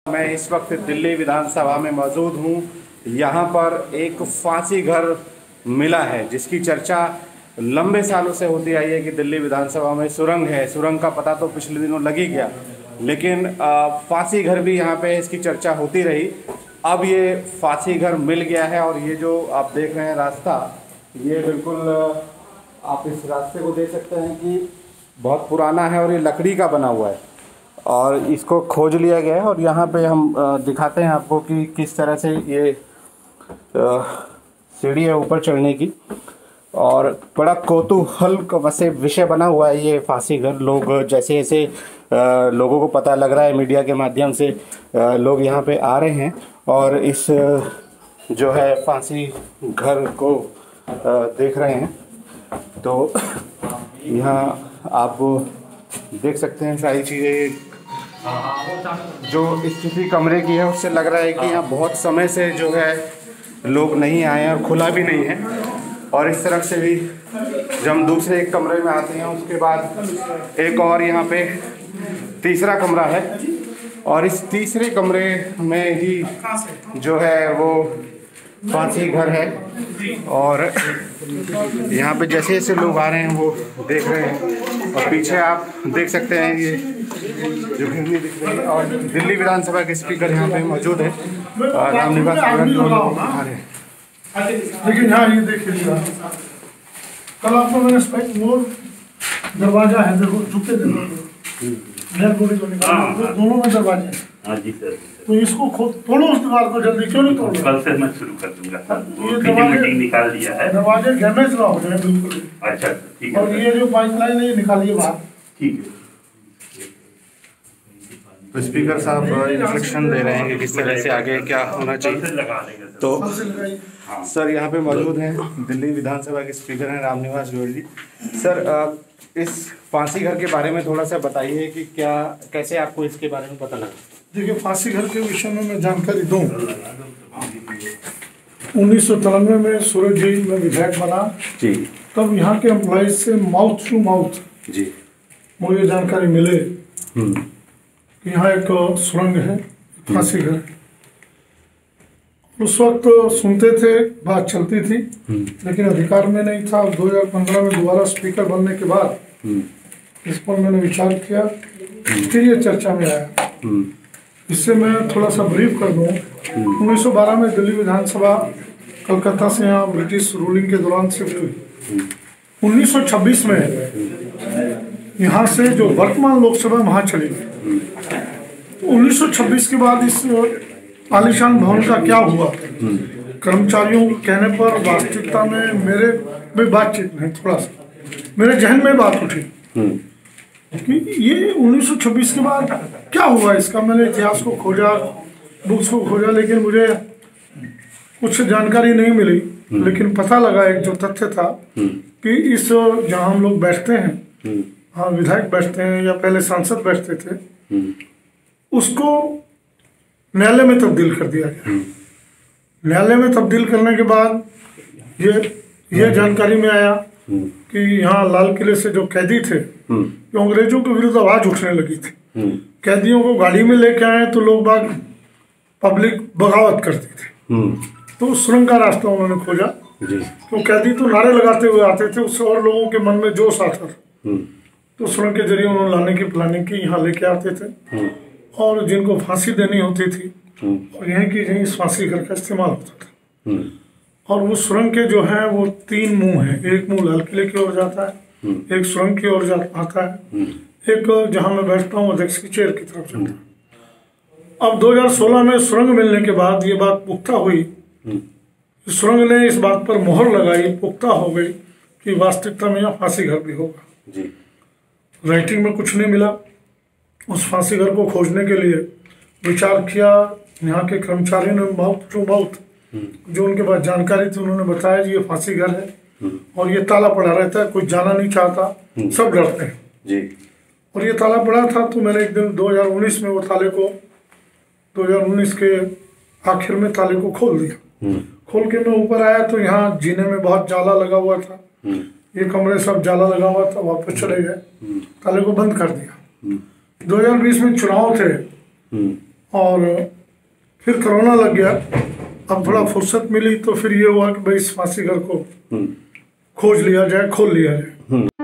मैं इस वक्त दिल्ली विधानसभा में मौजूद हूँ। यहाँ पर एक फांसी घर मिला है जिसकी चर्चा लंबे सालों से होती आई है कि दिल्ली विधानसभा में सुरंग है। सुरंग का पता तो पिछले दिनों लग ही गया, लेकिन फांसी घर भी यहाँ पे इसकी चर्चा होती रही। अब ये फांसी घर मिल गया है और ये जो आप देख रहे हैं रास्ता, ये बिल्कुल आप इस रास्ते को देख सकते हैं कि बहुत पुराना है और ये लकड़ी का बना हुआ है और इसको खोज लिया गया है। और यहाँ पे हम दिखाते हैं आपको कि किस तरह से ये सीढ़ी है ऊपर चढ़ने की, और बड़ा कौतूहल का वैसे विषय बना हुआ है ये फांसी घर। लोग जैसे जैसे लोगों को पता लग रहा है मीडिया के माध्यम से, लोग यहाँ पे आ रहे हैं और इस जो है फांसी घर को देख रहे हैं। तो यहाँ आप देख सकते हैं सारी चीज़ें। जो स्थिति कमरे की है उससे लग रहा है कि यहाँ बहुत समय से जो है लोग नहीं आए हैं और खुला भी नहीं है। और इस तरफ से भी जब हम दूसरे एक कमरे में आते हैं उसके बाद एक और यहाँ पे तीसरा कमरा है और इस तीसरे कमरे में ही जो है वो फांसी घर है। और यहाँ पे जैसे जैसे लोग आ रहे हैं वो देख रहे हैं और पीछे आप देख सकते हैं ये जो घिरनी दिख रही है। और दिल्ली विधानसभा के स्पीकर यहाँ पे मौजूद है, रामनिवास आ रहे हैं। लेकिन यहाँ ये देखिए, कल आपको मैंने वो दरवाजा है, देखो झुके दोनों में दरवाजे हैं। हाँ जी सर। तो इसको तोड़ो, उस दीवार को जल्दी, क्यों नहीं तोड़ो? कल से मैं शुरू कर दूंगा सर। ये दरवाजे निकाल दिया है, दरवाजे डैमेज ना हो जाए बिल्कुल। अच्छा ठीक है। और ये जो पाइपलाइन है ये निकालिए बाहर। ठीक है। तो स्पीकर साहब इंस्ट्रक्शन दे रहे हैं कि किस तरह से आगे क्या होना चाहिए। तो सर यहाँ पे मौजूद हैं दिल्ली विधानसभा के स्पीकर हैं रामनिवास गोयल जी। सर इस फांसी घर के बारे में थोड़ा सा बताइए कि क्या कैसे आपको इसके बारे में पता लगा? देखिए, फांसी घर के विषय में मैं जानकारी दूं। 1993 में सूरज जी में विधायक बना जी, तब यहाँ के एम्प्लॉइज से माउथ टू माउथ जी मुझे जानकारी मिले कि यहाँ एक सुरंग है, फांसी घर। उस वक्त सुनते थे, बात चलती थी, लेकिन अधिकार में नहीं था। 2015 में दोबारा स्पीकर बनने के बाद इस पर मैंने विचार किया, फिर ये चर्चा में आया। इससे मैं थोड़ा सा ब्रीफ कर दूं। 1912 में दिल्ली विधानसभा कलकत्ता से यहाँ ब्रिटिश रूलिंग के दौरान शिफ्ट हुई। 1926 में यहाँ से जो वर्तमान लोकसभा वहाँ चली गई। 1926 के बाद इस आलीशान भवन का क्या हुआ, कर्मचारियों के कहने पर वास्तविकता में मेरे में बातचीत नहीं, थोड़ा सा मेरे जहन में बात उठी कि ये 1926 के बाद क्या हुआ इसका। मैंने इतिहास को खोजा, बुक्स को खोजा, लेकिन मुझे कुछ जानकारी नहीं मिली। लेकिन पता लगा, एक जो तथ्य था कि इस जहाँ हम लोग बैठते हैं, हाँ विधायक बैठते हैं या पहले सांसद बैठते थे, उसको न्यायालय में तब्दील कर दिया गया। न्यायालय में तब्दील करने के बाद ये जानकारी में आया कि यहाँ लाल किले से जो कैदी थे, जो अंग्रेजों के विरुद्ध आवाज उठने लगी थी, कैदियों को गाड़ी में लेके आए तो लोग बाग पब्लिक बगावत करती थी। तो उस सुरंग का रास्ता उन्होंने खोजा। तो कैदी तो नारे लगाते हुए आते थे, उससे और लोगों के मन में जोश आता था। तो सुरंग के जरिए उन्होंने लाने की प्लानिंग की, यहाँ लेके आते थे और जिनको फांसी देनी होती थी और यहीं की यहीं फांसी घर का इस्तेमाल होता था। और वो सुरंग के जो है वो 3 मुंह हैं। एक मुंह लाल किले की ओर जाता है, एक सुरंग की ओर आता है, एक जहां मैं बैठता हूँ अध्यक्ष की चेयर की तरफ जाता है। अब 2016 में सुरंग मिलने के बाद ये बात पुख्ता हुई, सुरंग ने इस बात पर मोहर लगाई, पुख्ता हो गई कि वास्तविकता में यहाँ फांसी घर भी होगा। राइटिंग में कुछ नहीं मिला। उस फांसी घर को खोजने के लिए विचार किया। यहाँ के कर्मचारियों ने माउथ टू माउथ जो उनके पास जानकारी थी उन्होंने बताया कि ये फांसी घर है और ये ताला पड़ा रहता है, कोई जाना नहीं चाहता, सब डरते हैं जी। और ये ताला पड़ा था। तो मैंने एक दिन 2019 में वो ताले को 2019 के आखिर में ताले को खोल दिया। खोल के मैं ऊपर आया तो यहाँ जीने में बहुत जाला लगा हुआ था, ये कमरे सब जाला लगा हुआ था। वापस चले गए, ताले को बंद कर दिया। 2020 में चुनाव थे, और फिर कोरोना लग गया। अब थोड़ा फुर्सत मिली तो फिर ये हुआ कि भाई इस फांसी घर को खोज लिया जाए, खोल लिया जाए।